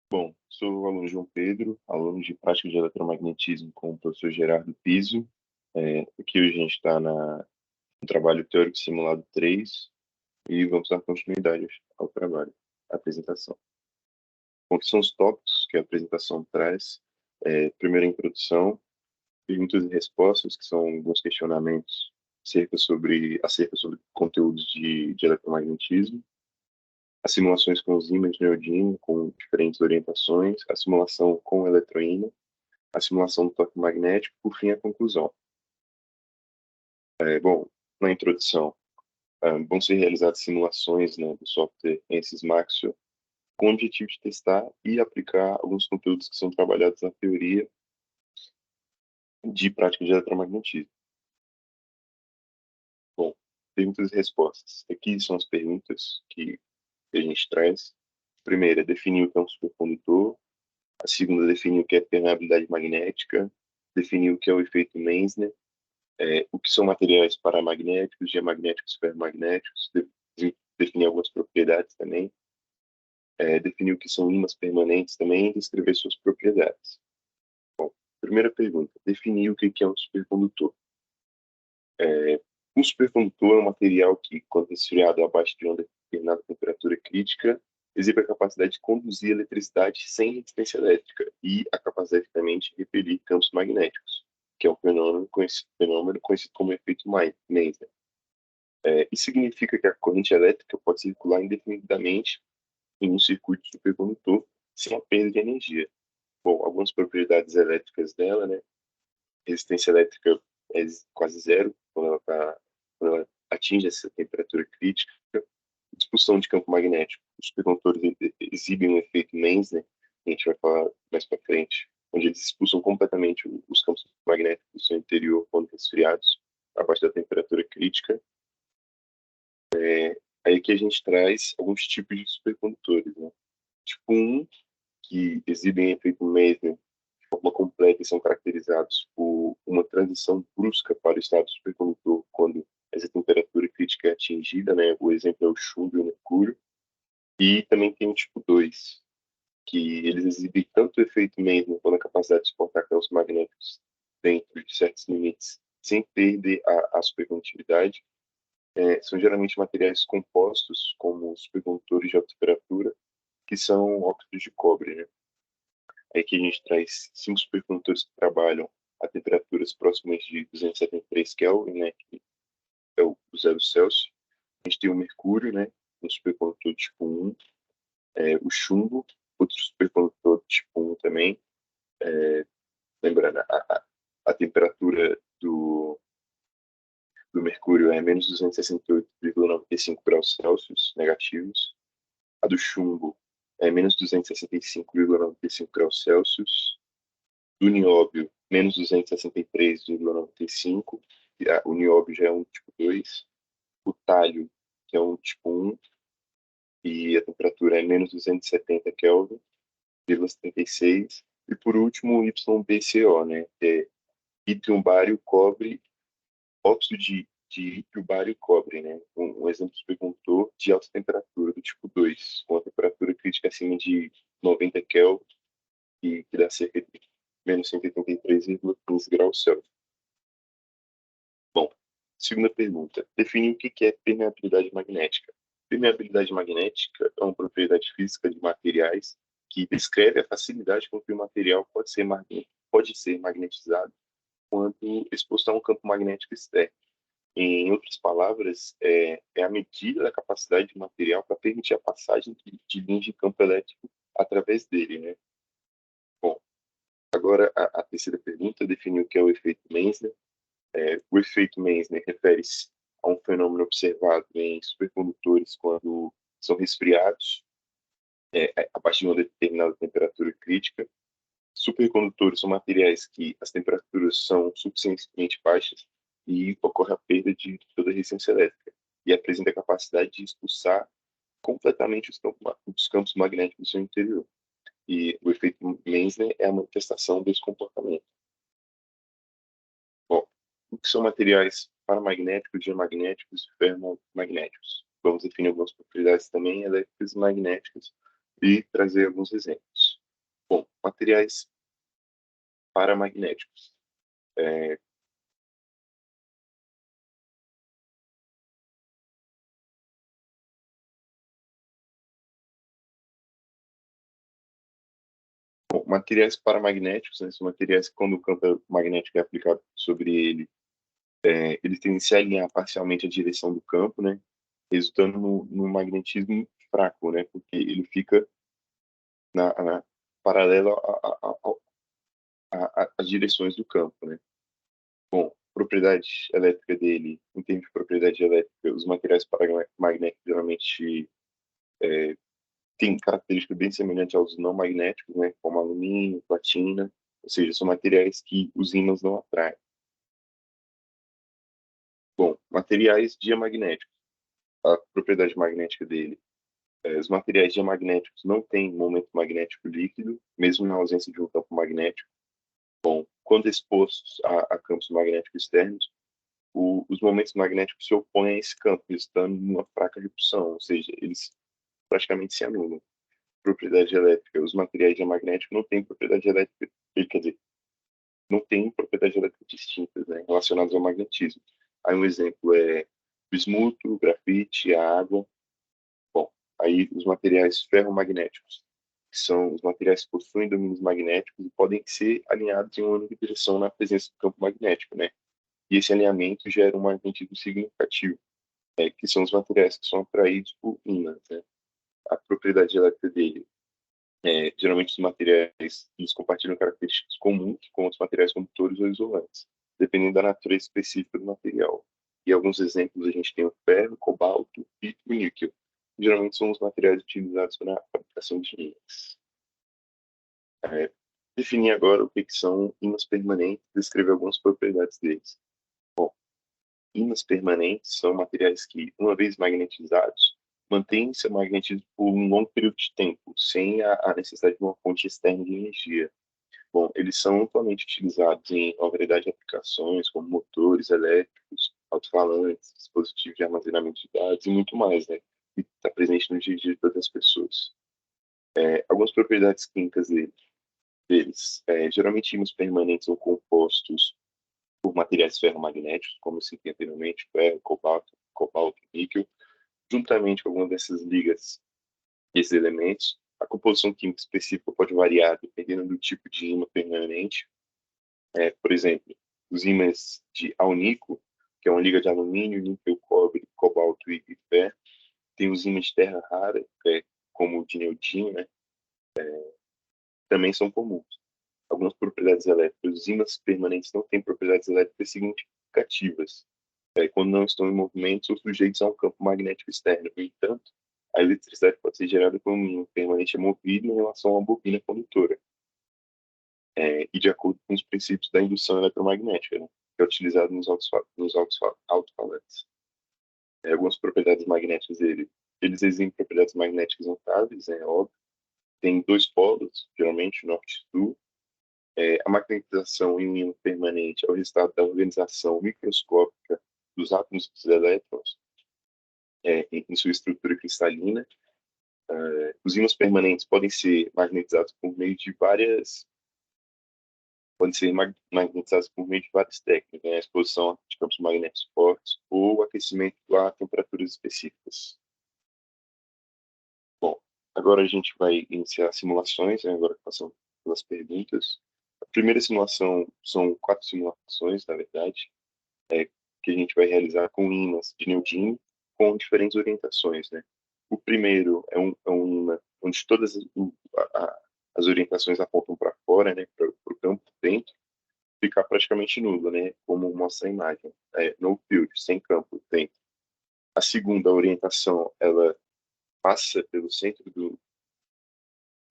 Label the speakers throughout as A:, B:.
A: Bom, sou o aluno João Pedro, aluno de prática de eletromagnetismo com o professor Gerardo Piso. Aqui hoje a gente está no trabalho teórico simulado 3 e vamos dar continuidade ao trabalho, à apresentação. Bom, que são os tópicos que a apresentação traz? Primeiro, a introdução, perguntas e respostas, que são alguns questionamentos acerca sobre conteúdos de eletromagnetismo, as simulações com os ímãs de neodímio, com diferentes orientações, a simulação com eletroímã, a simulação do toque magnético, por fim, a conclusão. Bom, na introdução, vão ser realizadas simulações, né, do software ANSYS Maxwell, com o objetivo de testar e aplicar alguns conteúdos que são trabalhados na teoria de prática de eletromagnetismo. Bom, perguntas e respostas. Aqui são as perguntas que a gente traz. A primeira, definir o que é um supercondutor. A segunda, definir o que é permeabilidade magnética. Definir o que é o efeito Meissner. O que são materiais paramagnéticos, diamagnéticos, ferromagnéticos, definir algumas propriedades também, definir o que são ímãs permanentes também e descrever suas propriedades. Bom, primeira pergunta, definir o que é um supercondutor. Um supercondutor é um material que, quando resfriado abaixo de uma determinada temperatura crítica, exibe a capacidade de conduzir eletricidade sem resistência elétrica e a capacidade também de repelir campos magnéticos, que é um fenômeno conhecido como efeito Meissner. Isso significa que a corrente elétrica pode circular indefinidamente em um circuito supercondutor sem a perda de energia. Bom, algumas propriedades elétricas dela, né? Resistência elétrica é quase zero quando ela atinge essa temperatura crítica. Expulsão de campo magnético. Os supercondutores exibem um efeito Meissner, que a gente vai falar mais para frente, onde eles expulsam completamente os campos magnéticos do seu interior quando resfriados abaixo da temperatura crítica. Aí que a gente traz alguns tipos de supercondutores, né? Tipo 1, que exibem efeito Meissner de forma completa e são caracterizados por uma transição brusca para o estado supercondutor quando essa temperatura crítica é atingida, né? O exemplo é o chumbo e o mercúrio. E também tem o tipo 2, que eles exibem tanto o efeito Meissner quando a capacidade de suportar campos magnéticos dentro de certos limites sem perder a supercondutividade. São geralmente materiais compostos, como supercondutores de alta temperatura, que são óxidos de cobre, né? Aí que a gente traz 5 supercondutores que trabalham a temperaturas próximas de 273 Kelvin, né? Que é o 0 Celsius. A gente tem o mercúrio, né? Um supercondutor tipo 1. O chumbo, outro supercondutor tipo 1 também. Lembrando, a temperatura do mercúrio é menos 268,95 graus Celsius negativos. A do chumbo é menos 265,95 graus Celsius. Do nióbio, menos 263,95. O nióbio já é um tipo 2. O tálio, que é um tipo 1, e a temperatura é menos 270 Kelvin, 0,76. E por último, o YBCO, né, que é ítrium, bário, cobre, óxido de ítrio, bário e cobre, né? Um exemplo de supercondutor de alta temperatura, do tipo 2, com a temperatura crítica acima de 90 Kelvin, que dá cerca de menos 183,15 graus Celsius. Bom, segunda pergunta. Definir o que é permeabilidade magnética. Permeabilidade magnética é uma propriedade física de materiais que descreve a facilidade com que o material pode ser magnetizado quando exposto a um campo magnético externo. Em outras palavras, é a medida da capacidade do material para permitir a passagem de linhas de campo elétrico através dele, né? Bom, agora a terceira pergunta define o que é o efeito Meissner. O efeito Meissner refere-se a um fenômeno observado em supercondutores quando são resfriados a partir de uma determinada temperatura crítica. Supercondutores são materiais que as temperaturas são suficientemente baixas e ocorre a perda de toda a resistência elétrica e apresenta a capacidade de expulsar completamente os campos magnéticos do seu interior. E o efeito Meissner é a manifestação desse comportamento. Bom, o que são materiais paramagnéticos, diamagnéticos e ferromagnéticos? Vamos definir algumas propriedades também elétricas e magnéticas e trazer alguns exemplos. materiais paramagnéticos. Bom, materiais paramagnéticos, né, são materiais que, quando o campo magnético é aplicado sobre ele, ele tende a se alinhar parcialmente à direção do campo, né, resultando no magnetismo fraco, né, porque ele fica paralelo às direções do campo, né. Bom, propriedade elétrica dele, em termos de propriedade elétrica, os materiais paramagnéticos geralmente têm características bem semelhantes aos não magnéticos, né, como alumínio, platina, ou seja, são materiais que os ímãs não atraem. Bom, materiais diamagnéticos, a propriedade magnética dele. Os materiais diamagnéticos não têm momento magnético líquido, mesmo na ausência de um campo magnético. Bom, quando expostos a campos magnéticos externos, os momentos magnéticos se opõem a esse campo, estando numa fraca repulsão, ou seja, eles praticamente se anulam. Propriedade elétrica, os materiais diamagnéticos não têm propriedade elétrica, quer dizer, não têm propriedades elétricas distintas, né, relacionadas ao magnetismo. Aí um exemplo é bismuto, o grafite, a água. Bom, aí os materiais ferromagnéticos, que são os materiais que possuem domínios magnéticos e podem ser alinhados em uma única direção na presença do campo magnético, né? E esse alinhamento gera um magnetismo significativo, que são os materiais que são atraídos por ímãs, né? A propriedade elétrica dele, geralmente os materiais eles compartilham características comuns com outros materiais condutores ou isolantes, dependendo da natureza específica do material. E alguns exemplos a gente tem o ferro, o cobalto e o níquel. Geralmente são os materiais utilizados na fabricação de ímãs. É, definir agora o que são ímãs permanentes e descrever algumas propriedades deles. Bom, ímãs permanentes são materiais que, uma vez magnetizados, mantêm seu magnetismo por um longo período de tempo, sem a necessidade de uma fonte externa de energia. Bom, eles são amplamente utilizados em uma variedade de aplicações, como motores elétricos, alto-falantes, dispositivos de armazenamento de dados e muito mais, né? Que está presente no dia a dia de todas as pessoas. Algumas propriedades químicas deles. Geralmente, ímãs permanentes são compostos por materiais ferromagnéticos, como eu citei anteriormente, ferro, cobalto, níquel, juntamente com algumas dessas ligas, esses elementos. A composição química específica pode variar dependendo do tipo de ímã permanente. Por exemplo, os ímãs de alnico, que é uma liga de alumínio, níquel, cobre, cobalto e ferro. Tem os ímãs de terra rara, como o de neodímio, né? Também são comuns. Algumas propriedades elétricas. Os ímãs permanentes não têm propriedades elétricas significativas, quando não estão em movimento ou sujeitos a um campo magnético externo. No entanto, a eletricidade pode ser gerada quando um ímã permanente é movido em relação a uma bobina condutora, e de acordo com os princípios da indução eletromagnética, né, que é utilizado nos alto-falantes. Algumas propriedades magnéticas eles exigem propriedades magnéticas notáveis, é óbvio. Tem dois polos, geralmente norte e sul. A magnetização em um ímã permanente é o resultado da organização microscópica dos átomos dos elétrons em sua estrutura cristalina. Os ímãs permanentes podem ser magnetizados por meio de várias técnicas, né? A exposição de campos magnéticos fortes ou aquecimento a temperaturas específicas. Bom, agora a gente vai iniciar simulações, né? Agora passando pelas perguntas. A primeira simulação são 4 simulações, na verdade, que a gente vai realizar com ímãs de neodímio com diferentes orientações, né? O primeiro é um ímã onde todas as orientações apontam para fora, né? Para o campo dentro, ficar praticamente nulo, né? Como mostra a imagem, no field, sem campo dentro. A segunda orientação, ela passa pelo centro do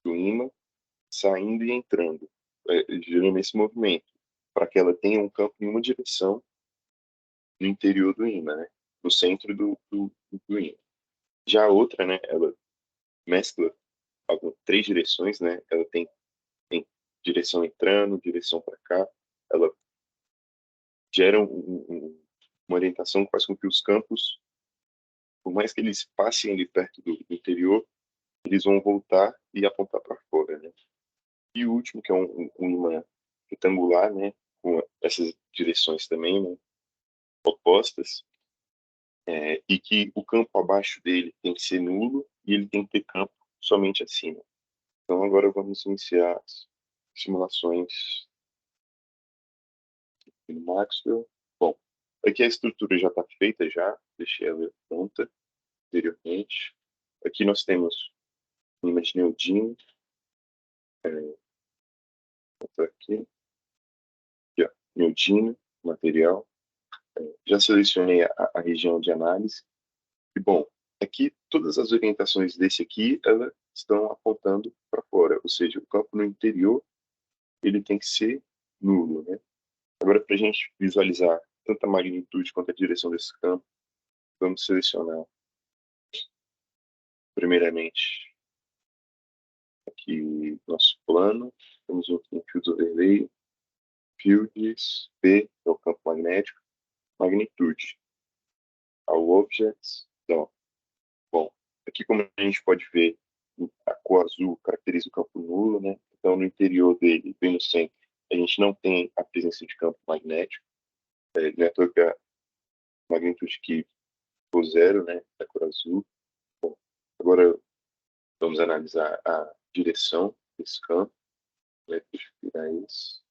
A: ímã, saindo e entrando, gerando esse movimento, para que ela tenha um campo em uma direção no interior do ímã, né? No centro do ímã. Já a outra, né? Ela mescla três direções, né? Ela tem direção entrando, direção para cá. Ela gera uma orientação que faz com que os campos, por mais que eles passem ali perto do interior, eles vão voltar e apontar para fora, né? E o último, que é um ímã retangular, né, com essas direções também, né, opostas, e que o campo abaixo dele tem que ser nulo e ele tem que ter campo somente acima. Então agora vamos iniciar as simulações no Maxwell. Bom, aqui a estrutura já está feita já, deixei ela pronta anteriormente. Aqui nós temos um imã de neodímio, aqui, ó, neodímio, material. Já selecionei a região de análise. E, bom, aqui todas as orientações desse aqui, elas estão apontando para fora, ou seja, o campo no interior, ele tem que ser nulo, né? Agora, para a gente visualizar tanto a magnitude quanto a direção desse campo, vamos selecionar, primeiramente, aqui nosso plano. Temos um Field Overlay, Fields, P, que é o campo magnético, magnitude, ao Objects, então, bom, aqui como a gente pode ver, a cor azul caracteriza o campo nulo, né? Então, no interior dele, bem no centro, a gente não tem a presença de campo magnético. Não é à toa que a magnitude aqui ficou zero, né? Da cor azul. Bom, agora vamos analisar a direção desse campo. Deixa eu tirar isso.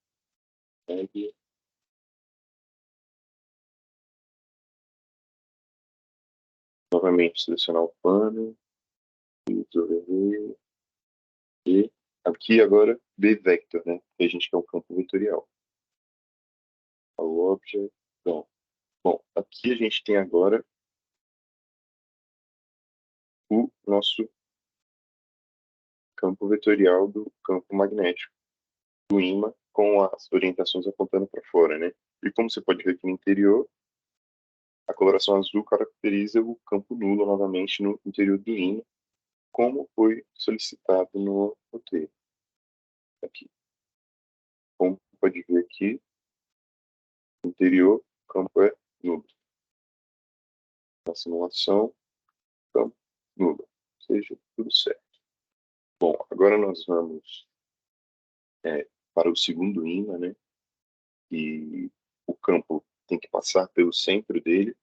A: Novamente, selecionar o pano. E aqui agora, B vector, né? Que a gente quer um campo vetorial. O object. Bom, aqui a gente tem agora o nosso campo vetorial do campo magnético do ímã com as orientações apontando para fora, né? E como você pode ver aqui no interior, a coloração azul caracteriza o campo nulo novamente no interior do ímã, como foi solicitado no roteiro. Aqui. Como pode ver aqui, no interior, o campo é nulo. Na simulação, campo nulo. Ou seja, tudo certo. Bom, agora nós vamos para o segundo ímã, né? E o campo tem que passar pelo centro dele.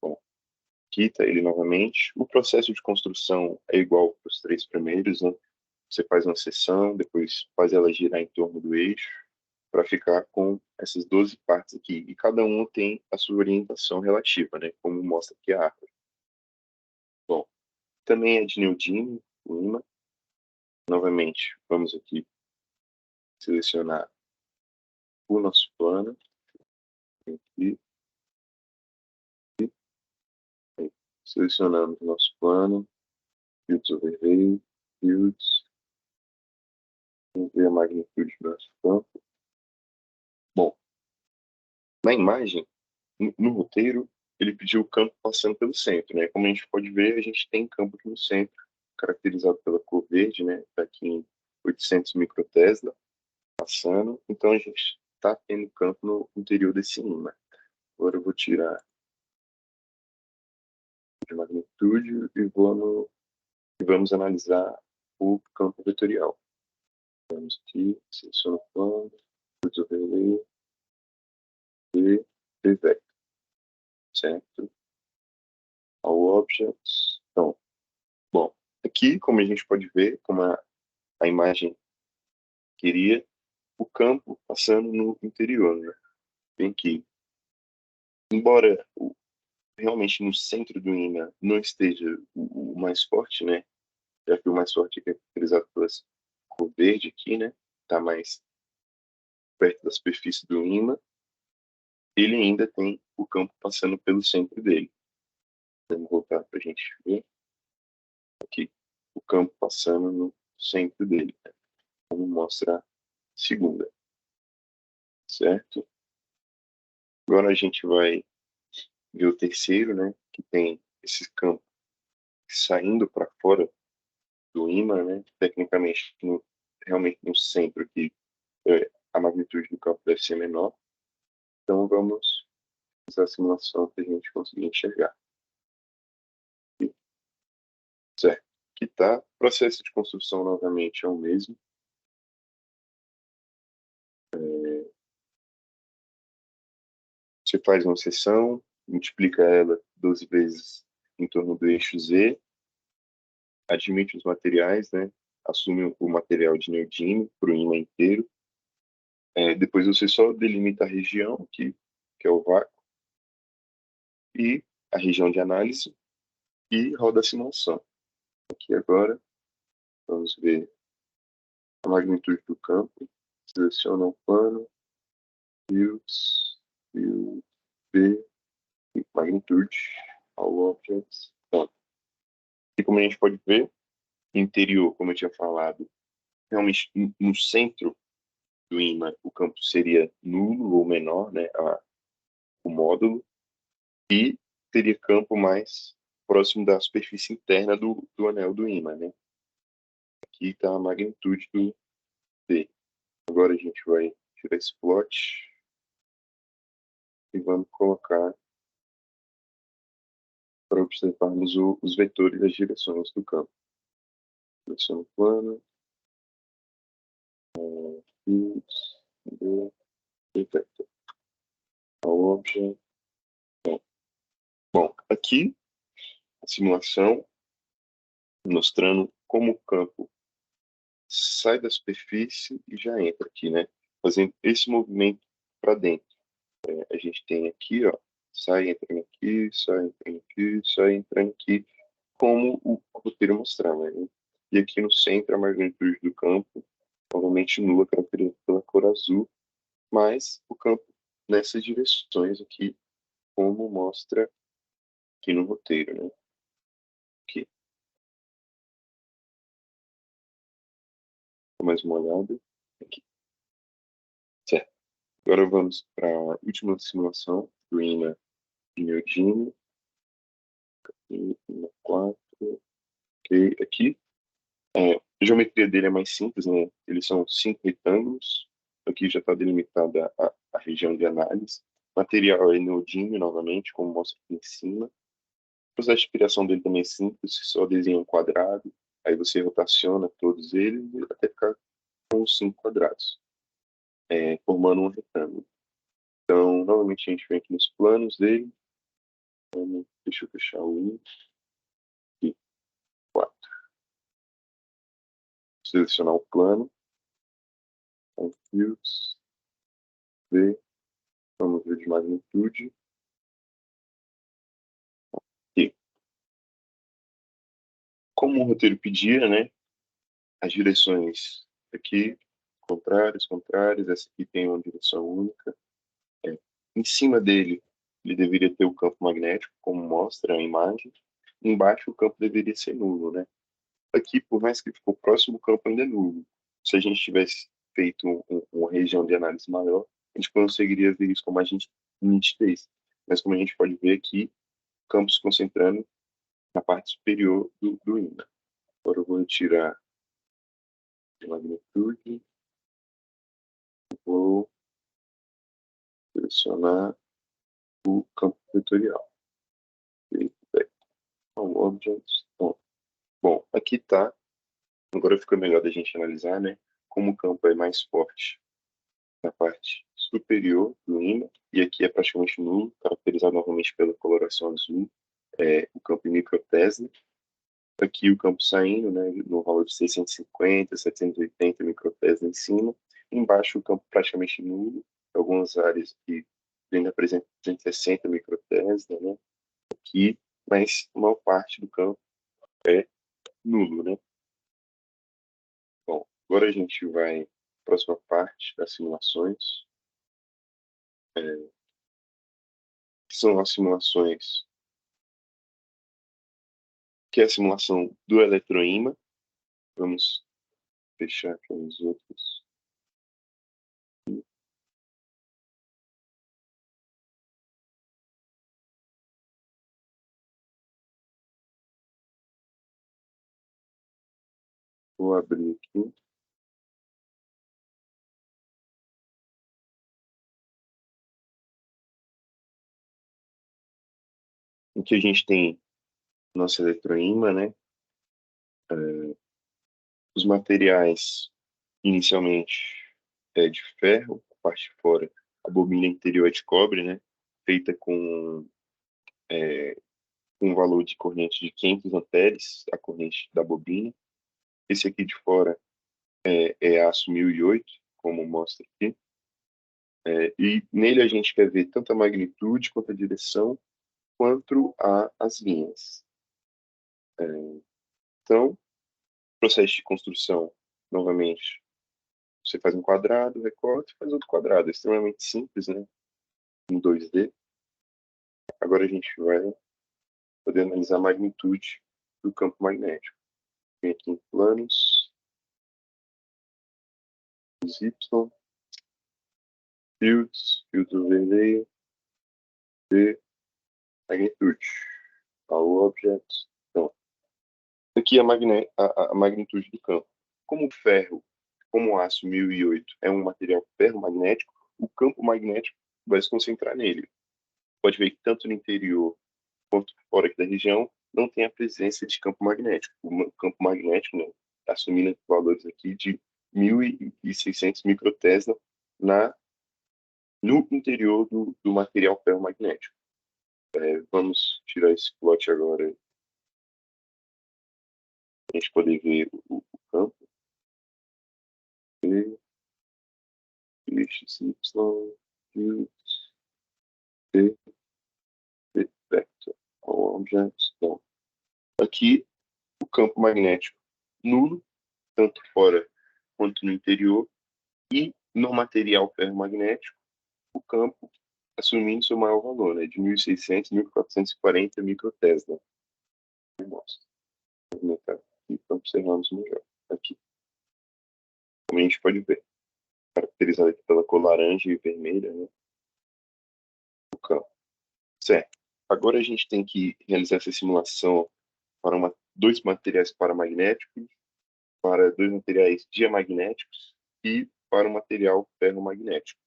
A: Bom, quita ele novamente. O processo de construção é igual para os três primeiros, né? Você faz uma seção, depois faz ela girar em torno do eixo para ficar com essas 12 partes aqui. E cada uma tem a sua orientação relativa, né? Como mostra aqui a árvore. Bom, também é de neodímio, o ímã. Novamente, vamos aqui selecionar o nosso plano. Aqui, selecionamos o nosso plano. Fields Overlay, Fields. Vamos ver a magnitude do nosso campo. Bom, na imagem, no roteiro, ele pediu o campo passando pelo centro, né? Como a gente pode ver, a gente tem campo aqui no centro, caracterizado pela cor verde, né? Está aqui em 800 microtesla, passando. Então, a gente está tendo campo no interior desse ímã. Agora eu vou tirar de magnitude e vamos analisar o campo vetorial. Vamos aqui, seleciono o plano, overlay e vector, certo? All objects. Então, bom, aqui, como a gente pode ver, como a imagem queria, o campo passando no interior, né? Bem que, embora realmente no centro do ímã não esteja o mais forte, né? Já que o mais forte é caracterizado pela cor verde aqui, né? Está mais perto da superfície do ímã, ele ainda tem o campo passando pelo centro dele. Vamos voltar para a gente ver aqui o campo passando no centro dele, né? Vamos mostrar a segunda, certo? Agora a gente vai ver o terceiro, né? Que tem esse campo saindo para fora do ímã, né? Tecnicamente, realmente no centro aqui, a magnitude do campo deve ser menor. Então vamos fazer a simulação para a gente conseguir enxergar. Certo. aqui tá. O processo de construção, novamente, é o mesmo. Você faz uma seção, multiplica ela 12 vezes em torno do eixo Z, admite os materiais, né? Assume o material de neodímio para o ímã inteiro. Depois você só delimita a região, que é o vácuo, e a região de análise, e roda a simulação. Aqui agora, vamos ver a magnitude do campo. Seleciona o plano, views, view, V, magnitude, all objects. Pronto. E como a gente pode ver, interior, como eu tinha falado, realmente no centro do ímã o campo seria nulo ou menor, né, o módulo, e teria campo mais próximo da superfície interna do anel do ímã, né? Aqui está a magnitude do D. Agora a gente vai tirar esse plot e vamos colocar para observarmos os vetores e as direções do campo. Seleciona o plano, views, detector, all object. Bom, aqui a simulação mostrando como o campo sai da superfície e já entra aqui, né? Fazendo esse movimento para dentro. A gente tem aqui, ó, sai entrando aqui, sai entrando aqui, sai entrando aqui, como o roteiro mostrava, né? E aqui no centro a magnitude do campo, novamente nula, caracterizada pela cor azul, mas o campo nessas direções aqui, como mostra aqui no roteiro, né? Aqui, dá mais uma olhada. Aqui, certo. Agora vamos para a última simulação do IMA de neodímio. E 4, ok, aqui. A geometria dele é mais simples, né? Eles são 5 retângulos. Aqui já está delimitada a região de análise. Material é neodímio, novamente, como mostra aqui em cima. O processo de criação dele também é simples, você só desenha um quadrado, aí você rotaciona todos eles até ficar com os 5 quadrados, formando um retângulo. Então, novamente, a gente vem aqui nos planos dele. Deixa eu fechar o 1 e 4. Selecionar o plano. Views, V, vamos ver de magnitude. E, como o roteiro pedia, né, as direções aqui, contrárias, contrárias, essa aqui tem uma direção única. É, em cima dele, ele deveria ter o campo magnético, como mostra a imagem. Embaixo, o campo deveria ser nulo, né? Aqui, por mais que ficou próximo, o campo ainda é nulo. Se a gente tivesse feito uma região de análise maior, a gente conseguiria ver isso com mais nitidez. Mas como a gente pode ver aqui, o campo se concentrando na parte superior do ímã. Agora eu vou tirar a magnitude, vou selecionar o campo vetorial. Objects. Bom, aqui está. Agora fica melhor da gente analisar, né? Como o campo é mais forte na parte superior do ímã, e aqui é praticamente nulo, caracterizado novamente pela coloração azul, o campo em microtesla. Aqui o campo saindo, né, no valor de 650, 780 microtesla em cima. Embaixo o campo praticamente nulo, algumas áreas que ainda apresentam 260 microtesla, né, aqui, mas a maior parte do campo é nulo, né. Bom, agora a gente vai para a próxima parte das simulações, que são as simulações, que é a simulação do eletroímã. Vamos fechar aqui os outros. Vou abrir aqui. Aqui a gente tem nossa eletroímã, né? Os materiais, inicialmente, é de ferro, a parte de fora, a bobina interior é de cobre, né? Feita com um valor de corrente de 500 amperes, a corrente da bobina. Esse aqui de fora é aço 1008, como mostra aqui. E nele a gente quer ver tanto a magnitude quanto a direção, quanto as linhas. Então, processo de construção, novamente, você faz um quadrado, recorta e faz outro quadrado. É extremamente simples, né? Em 2D. Agora a gente vai poder analisar a magnitude do campo magnético. Vem aqui em planos, Y, filtro vermelho, e magnitude, all objects. Então, aqui é a magnitude do campo. Como o ferro, como o aço 1008 é um material ferromagnético, o campo magnético vai se concentrar nele. Pode ver que tanto no interior quanto fora aqui da região não tem a presença de campo magnético. O campo magnético, né, assumindo valores aqui de 1.600 microtesla no interior do material ferromagnético. Vamos tirar esse plot agora para a gente poder ver o campo. E, x, y, u, t, vector, all objects. Então, aqui o campo magnético nulo, tanto fora quanto no interior, e no material ferromagnético, o campo assumindo seu maior valor, né, de 1.600, 1.440 microtesla. Eu mostro. Vou aumentar aqui para observarmos melhor. Aqui. Como a gente pode ver, caracterizado aqui pela cor laranja e vermelha, né, o campo. Certo. Agora a gente tem que realizar essa simulação para dois materiais paramagnéticos, para dois materiais diamagnéticos e para um material ferromagnético.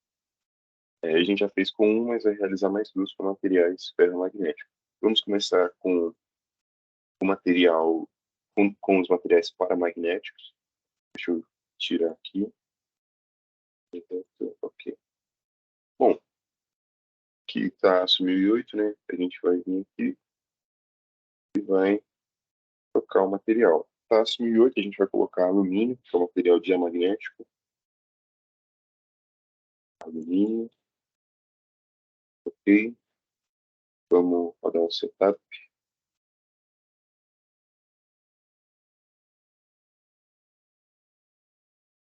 A: A gente já fez com um, mas vai realizar mais duas para materiais ferromagnéticos. Vamos começar com o material, com os materiais paramagnéticos. Deixa eu tirar aqui. Ok. Bom, aqui está aço 1008, né? A gente vai vir aqui e vai trocar o material. Tá, aço 1008, a gente vai colocar alumínio, que é o material diamagnético. Alumínio. Ok. Vamos rodar um setup.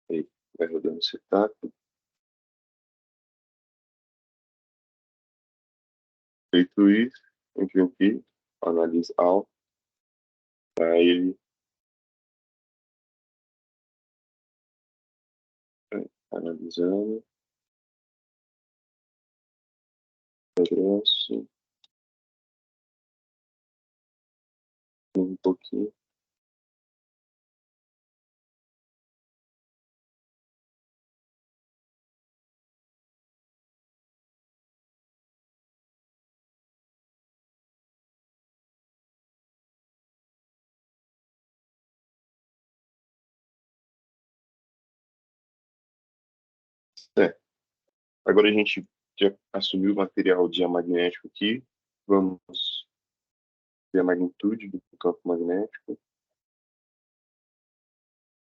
A: Aí, vai rodando o setup. Feito isso, a gente vem aqui, analisa all, para ele analisando, progresso, um pouquinho. É, agora a gente já assumiu o material diamagnético aqui. Vamos ver a magnitude do campo magnético.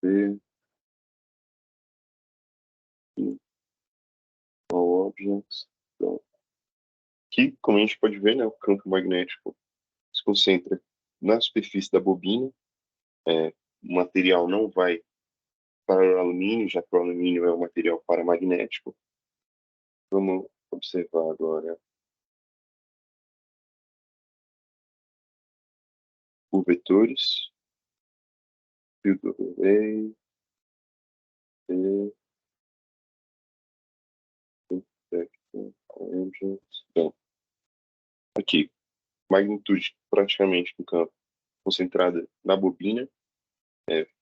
A: Ver aqui, all objects. Então, aqui, como a gente pode ver, né, o campo magnético se concentra na superfície da bobina. O material não vai para o alumínio, já que o alumínio é um material paramagnético. Vamos observar agora por vetores. Filtro array, então, aqui, magnitude praticamente do campo concentrada na bobina,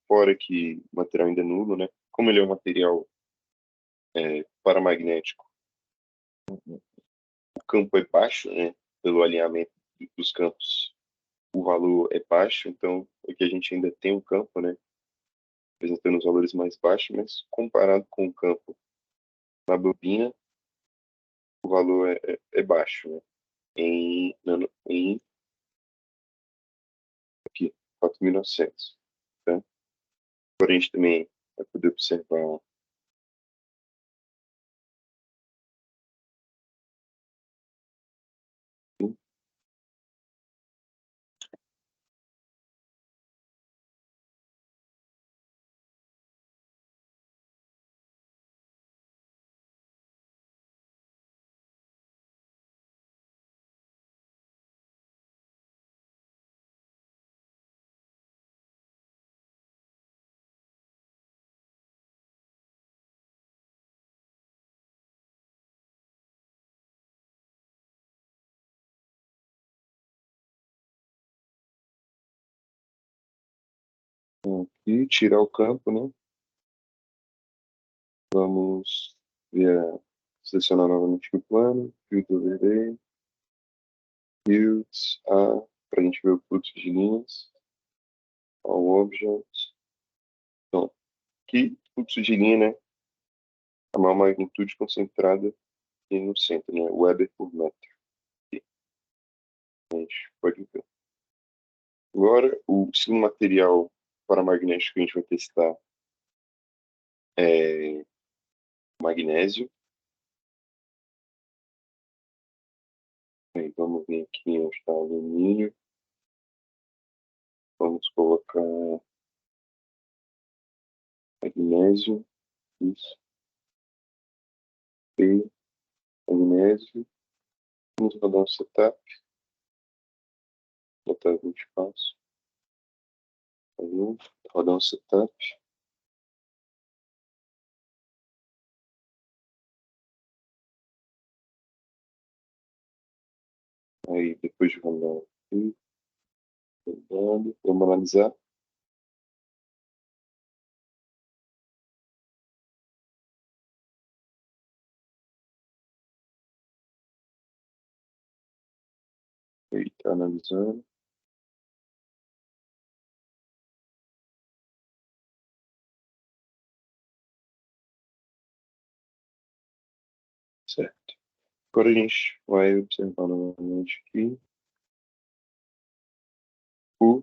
A: fora que o material ainda é nulo, né? Como ele é um material paramagnético, o campo é baixo, né? Pelo alinhamento dos campos o valor é baixo, então aqui a gente ainda tem um campo, né, apresentando os valores mais baixos, mas comparado com o campo na bobina, o valor é baixo, né, em aqui, 4.900, tá? Agora a gente também vai poder observar aqui, tirar o campo, né? Vamos ver, selecionar novamente o plano, field overlay, fields, para a gente ver o fluxo de linhas, all objects. Então, aqui, fluxo de linha, né? A maior magnitude concentrada aqui no centro, né? Weber por metro. Aqui, a gente pode ver. Agora, o segundo material paramagnético que a gente vai testar é magnésio. Aí, vamos vir aqui onde está alumínio. Vamos colocar magnésio. Isso. E magnésio. Vamos rodar um setup. Botar 20 passos. Aí, rodar um setup. Aí, depois de rodar aqui, rodando, vamos analisar. Aí, tá analisando. Certo. Agora a gente vai observar novamente aqui o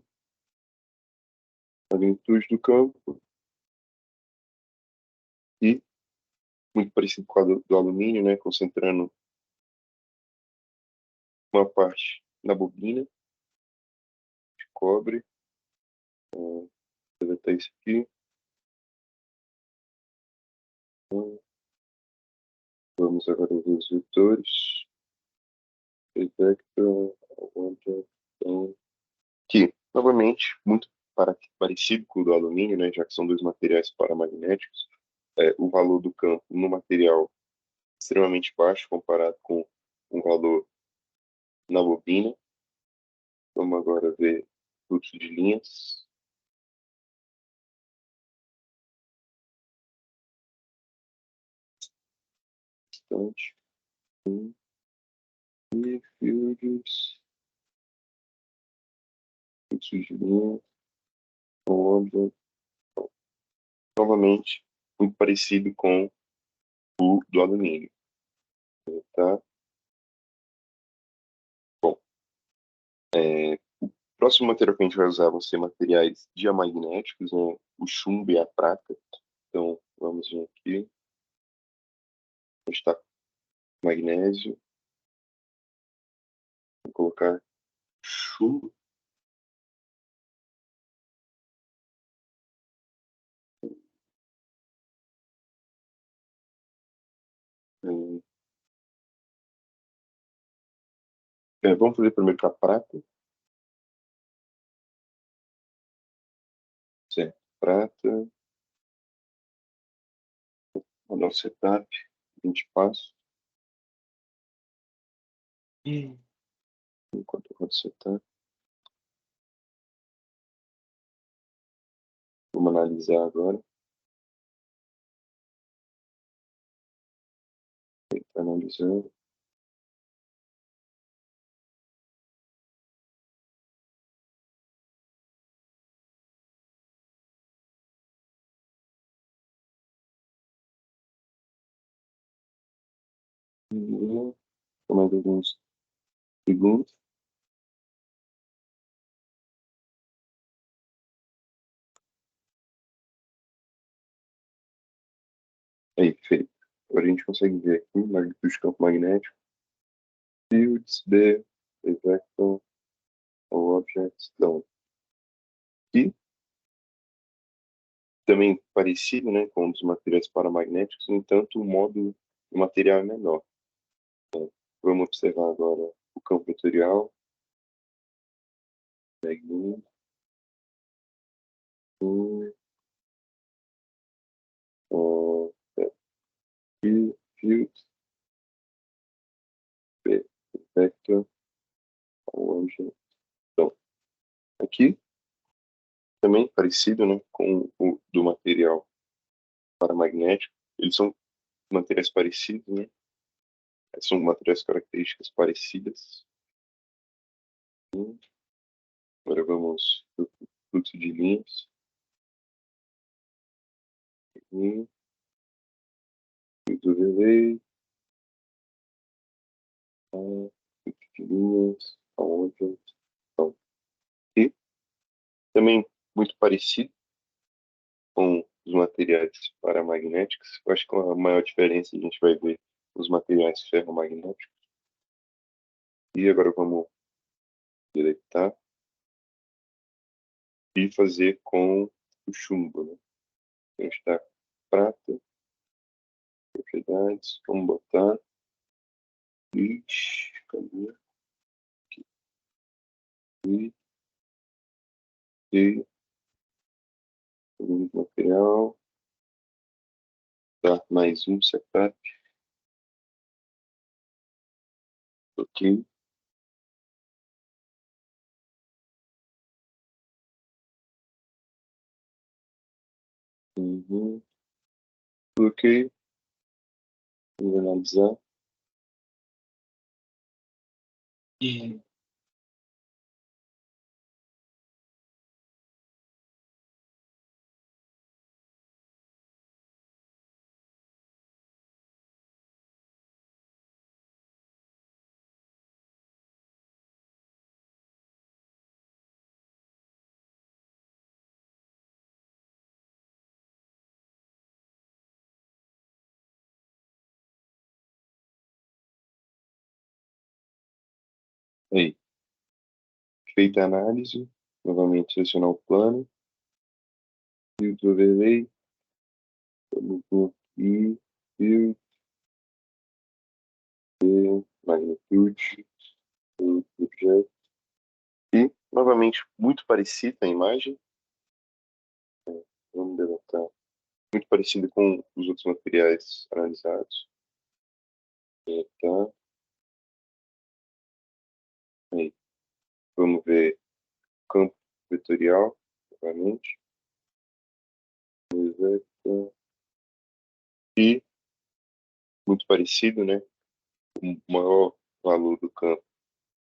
A: a magnitude do campo e muito parecido com a do alumínio, né? Concentrando uma parte na bobina de cobre. Vou deletar isso aqui. Então, vamos agora ver os vetores. Vector, então, aqui, novamente, muito parecido com o do alumínio, né? Já que são dois materiais paramagnéticos. O valor do campo no material extremamente baixo comparado com o valor na bobina. Vamos agora ver fluxo de linhas. Bastante. E fields. Fluxo de linhas. Onda. Novamente, muito parecido com o do alumínio. Tá? Bom, o próximo material que a gente vai usar vão ser materiais diamagnéticos, né? O chumbo e a prata. Então, vamos vir aqui. A gente está com magnésio. Vou colocar chumbo. Hum, vamos fazer primeiro com a prata. Certo. Prata. Vou dar um setup. 20 passos. Enquanto eu rodo o setup. Vamos analisar agora. Está analisando. alguns segundos. Aí, feito. Agora a gente consegue ver aqui magnitude de campo magnético, fields, the vector of objects. Então, e também parecido, né, com os materiais paramagnéticos, no entanto, o módulo do material é menor. Então, vamos observar agora o campo vetorial. Pegue um, fields, the vector of objects. Então, aqui também parecido, né, com o do material paramagnético. Eles são materiais parecidos, né? São materiais características parecidas. Agora vamos para o fluxo de linhas. Do relay, fluxo de linhas, aonde. Então, e também muito parecido com os materiais paramagnéticos. Eu acho que a maior diferença a gente vai ver os materiais ferromagnéticos. E agora vamos deletar e fazer com o chumbo, né? Então está prata, propriedades, vamos botar cadê? E material, dar mais um setup, ok. Uhum. Ok, vamos analisar. E aí, feita a análise, novamente selecionar o plano, filtro overlay, vamos por I, field, magnitude, objeto. E, novamente, muito parecida a imagem. Vamos deletar. Muito parecida com os outros materiais analisados. Deletar. Aí, vamos ver campo vetorial, novamente. Vector. E, muito parecido, né? O maior valor do campo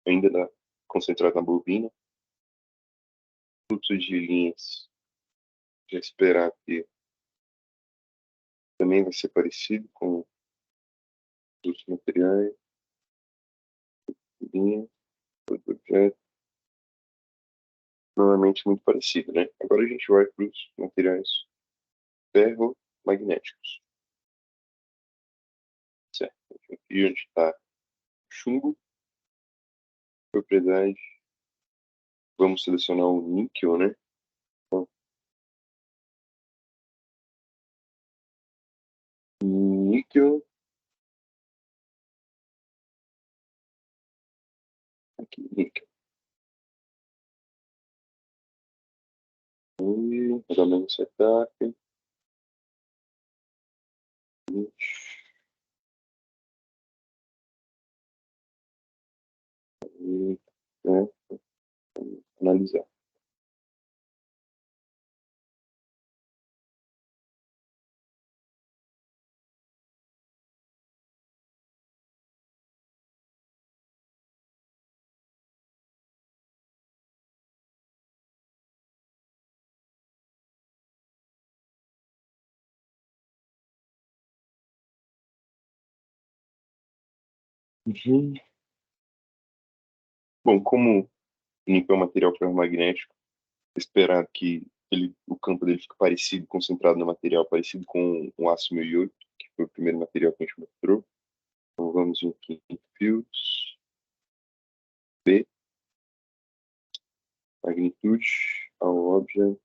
A: ainda concentrado na bobina. Fluxo de linhas, já esperar que também vai ser parecido com os outros materiais. Linha, objeto. Novamente muito parecido, né? Agora a gente vai para os materiais ferromagnéticos. Certo. Aqui onde está chumbo, propriedade. Vamos selecionar o níquel, né? Então, níquel. Aqui, níquel. E vou dar menos setup. E, né? Vamos analisar. Uhum. Bom, como o níquel é um material ferromagnético, esperar que o campo dele fique parecido, concentrado no material, parecido com o aço 1008, que foi o primeiro material que a gente mostrou. Então vamos em quinto fields, B, magnitude, ao object.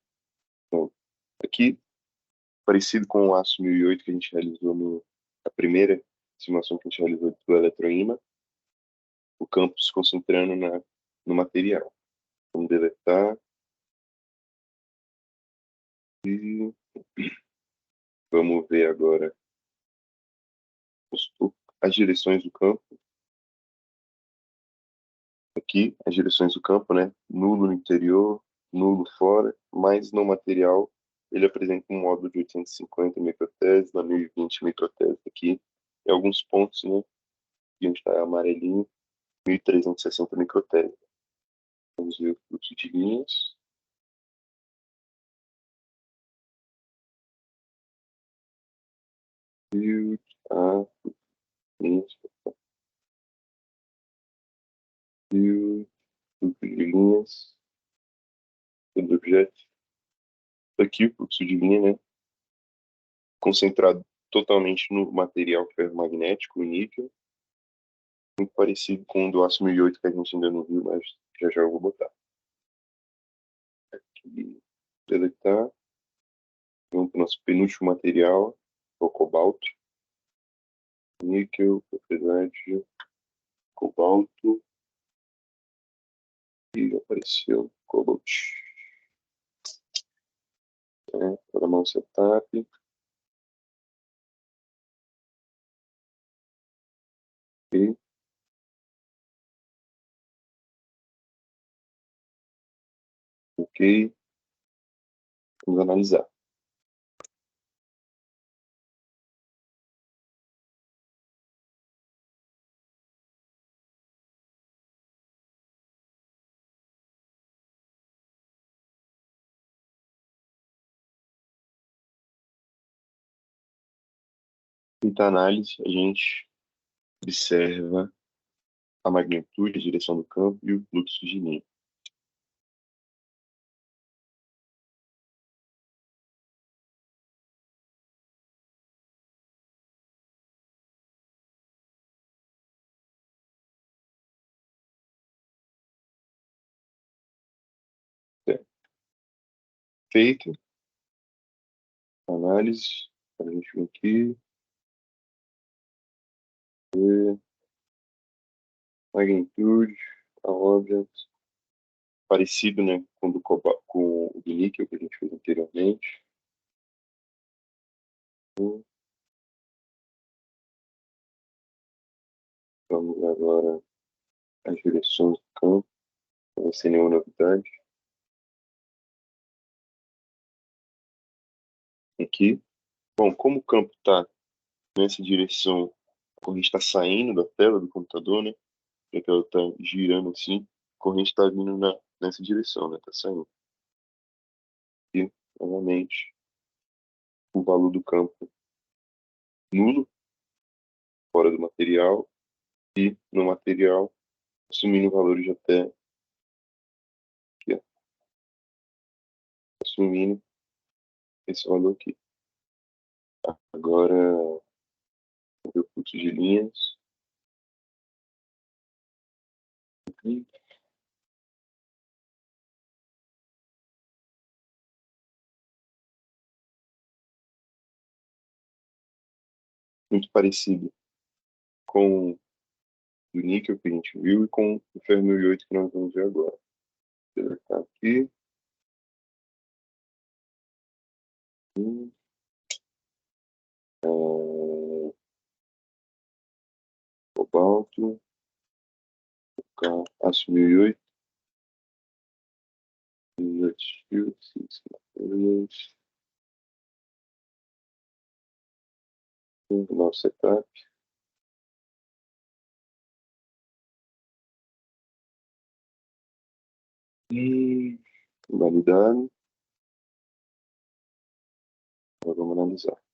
A: Então, aqui, parecido com o aço 1008 que a gente realizou na primeira simulação que a gente realizou do eletroímã, o campo se concentrando no material. Vamos deletar e vamos ver agora os- as direções do campo. Aqui, as direções do campo, né? Nulo no interior, nulo fora, mas no material ele apresenta um módulo de 850 microTesla, 1020 microTesla aqui, e alguns pontos, né? Que a gente está amarelinho, 1360 microTesla. Vamos ver o fluxo de linhas. E a linhas, e o fluxo de linhas do objeto. Aqui o fluxo de linha, né? Concentrado totalmente no material ferromagnético, o níquel, muito parecido com o do aço 1008 que a gente ainda não viu, mas já já eu vou botar. Aqui, deletar. Vamos para o nosso penúltimo material, o cobalto. Níquel, propriedade, cobalto. E apareceu cobalt. Programar um setup. E, ok. Vamos analisar. Feita a análise, a gente observa a magnitude, a direção do campo e o fluxo de linha. Certo. Feito a análise, a gente vem aqui, ver magnitude, a object, parecido, né, com o do níquel que a gente fez anteriormente. Vamos ver agora as direções do campo, não vai ser nenhuma novidade. Aqui, bom, como o campo está nessa direção, a corrente está saindo da tela do computador, né, já que ela está girando assim, a corrente está vindo nessa direção, né, está saindo. E, novamente, o valor do campo nulo, fora do material, e no material, assumindo valores até aqui, ó, assumindo esse valor aqui. Agora, vou ver o fluxo de linhas. Aqui. Muito parecido com o níquel que a gente viu e com o ferro 1008 que nós vamos ver agora. Vou deletar aqui. Cobalto, aço 1008, 1008, nosso setup. E validado. Agora vamos analisar.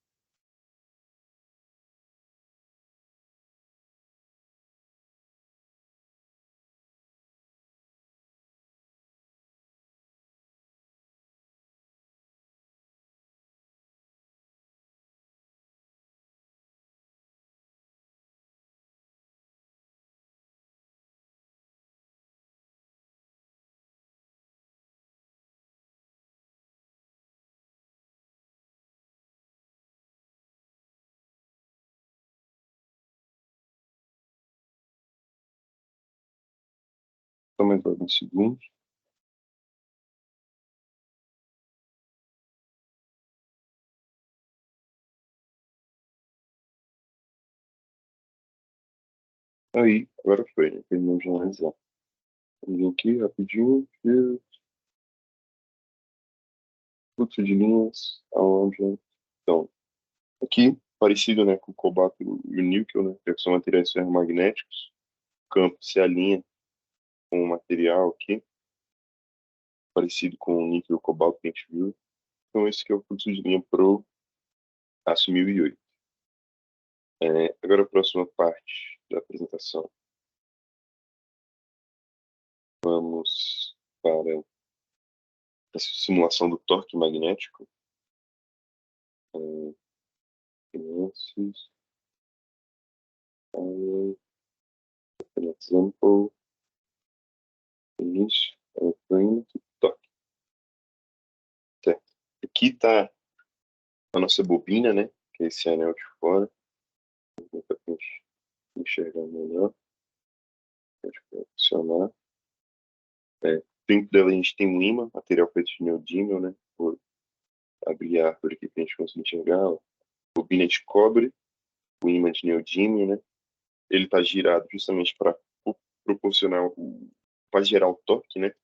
A: Só mais alguns segundos. Aí, agora foi, né? Terminamos de analisar. Vamos vir aqui rapidinho. Fluxo de linhas, aonde. Então, aqui, parecido, né, com o cobalto e o níquel, né, que são materiais ferromagnéticos. O campo se alinha com o material aqui, parecido com o níquel e o cobalto que a gente viu. Então, esse aqui é o fluxo de linha pro aço 1008. Agora, a próxima parte da apresentação. Vamos para a simulação do torque magnético. Finanças, example, início, eletrônico, torque. Certo. Aqui está a nossa bobina, né? Que é esse anel de fora. Vou tentar enxergar melhor. Pode funcionar. Dentro dela a gente tem um ímã, material feito de neodímio, né? Vou abrir a árvore aqui para a gente conseguir enxergar. Ó. Bobina de cobre, o ímã de neodímio, né? Ele está girado justamente para proporcionar para gerar o torque, né?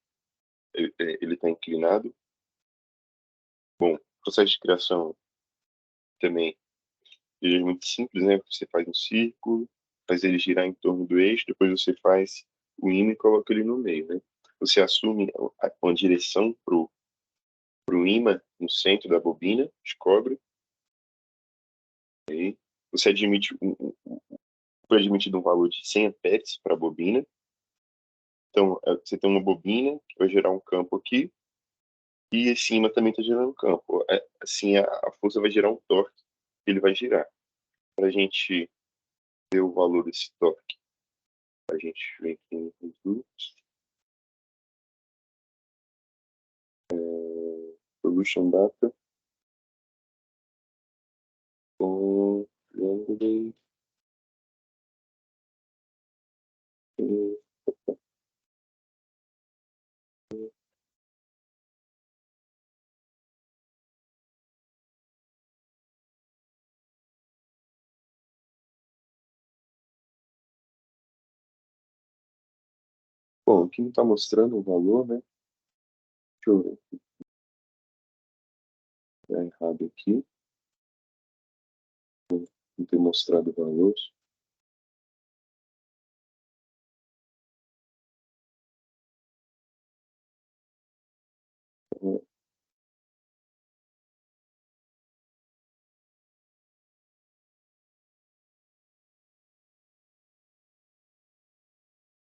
A: Ele está inclinado. Bom, o processo de criação também ele é muito simples, né? Você faz um círculo, faz ele girar em torno do eixo, depois você faz o ímã e coloca ele no meio, né? Você assume uma direção pro ímã no centro da bobina de cobre. Aí você foi admitido um valor de 100 amperes para a bobina. Então, você tem uma bobina que vai gerar um campo aqui e esse ímã também está gerando um campo. Assim, a força vai gerar um torque que ele vai girar. Para a gente ver o valor desse torque, a gente vem aqui no produtos, solution data, com bom, aqui não está mostrando o valor, né? Deixa eu ver. Tá errado aqui. Não tem mostrado o valor.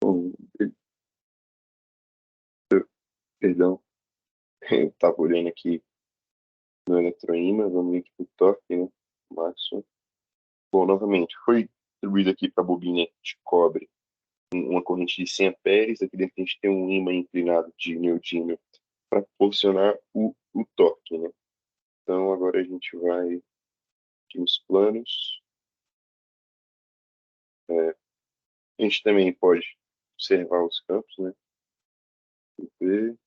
A: Bom, perdão, eu estava olhando aqui no eletroímã, vamos ver aqui para o torque, né? Máximo. Bom, novamente, foi distribuído aqui para a bobina de cobre uma corrente de 100 amperes. Aqui dentro a gente tem um ímã inclinado de neodímio para proporcionar o torque, né? Então, agora a gente vai aqui nos planos. A gente também pode observar os campos, né? Ver,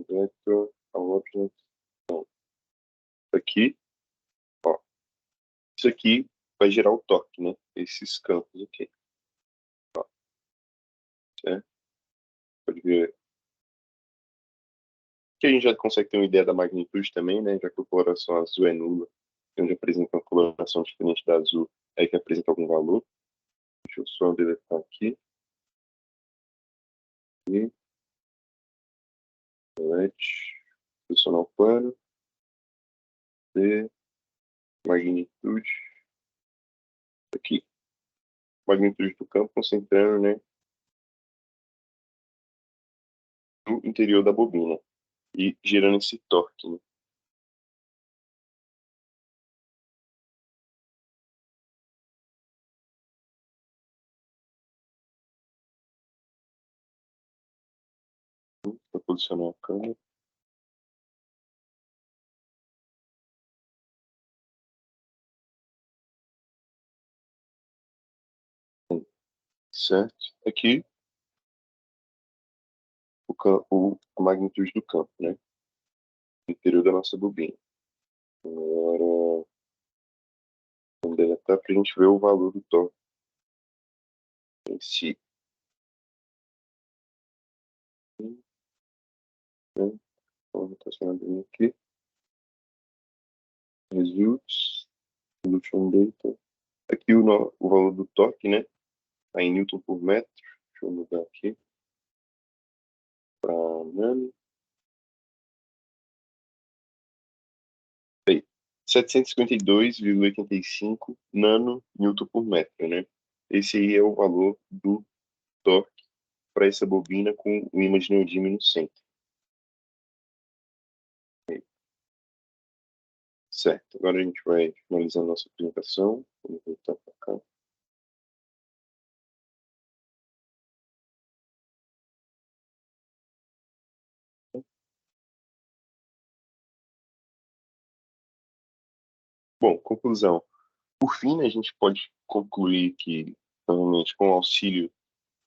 A: vector, outlet. Então, aqui, ó, isso aqui vai gerar o torque, né? Esses campos aqui, certo? Pode ver. Aqui a gente já consegue ter uma ideia da magnitude também, né? Já que a coloração azul é nula, onde apresenta uma coloração diferente da azul, é que apresenta algum valor. Deixa eu só deletar aqui. E, select, posicionar o plano, e magnitude, aqui. Magnitude do campo concentrando, né, no interior da bobina e gerando esse torque, né? Para posicionar a câmera. Certo? Aqui a magnitude do campo, né? No interior da nossa bobina. Agora, vamos deletar para a gente ver o valor do torque em si. Né? Vamos rotacionar aqui. Results, solution data. Aqui o valor do torque, né? Está em Newton por metro. Deixa eu mudar aqui para nano. 752,85 nano Newton por metro, né? Esse aí é o valor do torque para essa bobina com o ímã de neodímio no centro. Certo, agora a gente vai finalizar a nossa apresentação. Vamos voltar para cá. Bom, conclusão. Por fim, né, a gente pode concluir que, normalmente, com o auxílio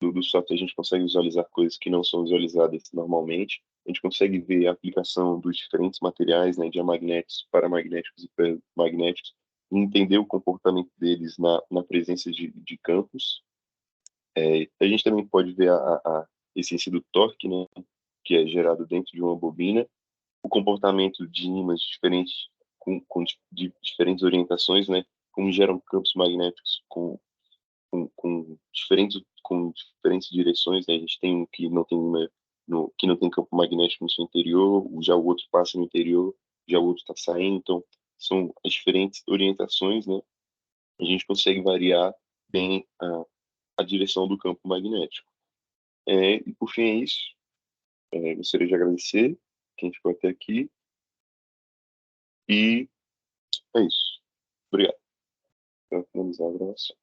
A: do software, a gente consegue visualizar coisas que não são visualizadas normalmente. A gente consegue ver a aplicação dos diferentes materiais, né, diamagnéticos, paramagnéticos e ferromagnéticos, e entender o comportamento deles na presença de campos. A gente também pode ver a essência do torque, né, que é gerado dentro de uma bobina, o comportamento de ímãs diferentes, de diferentes orientações, né, como geram campos magnéticos com diferentes direções, né? A gente tem um que não tem que não tem campo magnético no seu interior, já o outro passa no interior, já o outro está saindo, então são as diferentes orientações, né? A gente consegue variar bem a direção do campo magnético. E por fim é isso. Gostaria de agradecer quem ficou até aqui e é isso. Obrigado por finalizar a gravação.